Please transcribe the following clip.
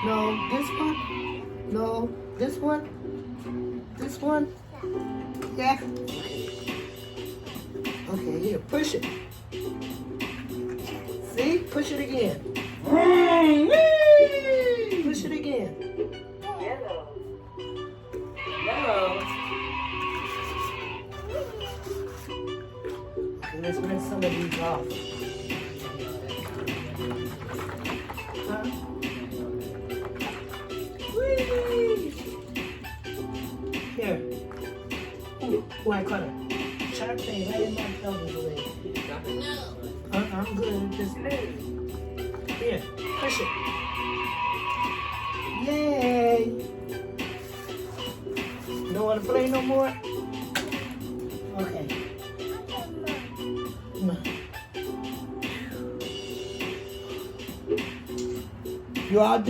No, this one. No, this one. This one. Yeah. Okay, here, push it. See? Push it again. Push it again. Yellow. Yellow. Okay, let's rinse some of these off. Huh? Whee! Here. Ooh, I caught a sharp thing right in my pelvis away. I'm good. Just here, push it. Yay! You don't want to play no more? Okay. No. You all done?